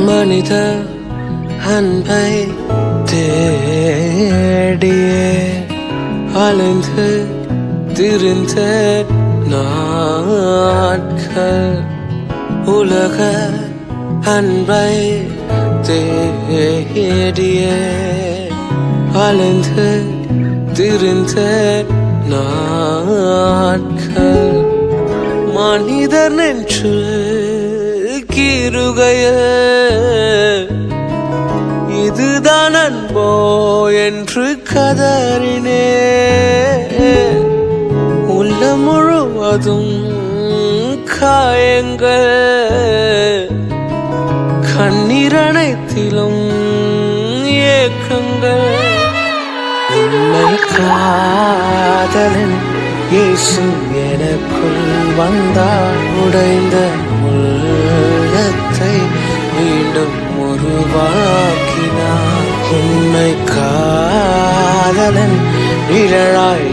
மனித அன்பை தேடியே அலைந்து திரிந்த நாட்கள் உலக அன்பை தேடியே அலைந்து திரிந்த நாட்கள் மனிதர் நெஞ்சு கீறுகைய இதுதான் அன்போ என்று கதறினே உள்ள முழுவதும் காயங்கள் கண்ணீரனைத்திலும் ஏக்கங்கள் உன்னை காதலன் இயேசு எனக்குள் வந்தார் உடைந்த உள்ளத்தை மீண்டும் உருவாக்கினார் உன்னை காதலன் நிழலாய்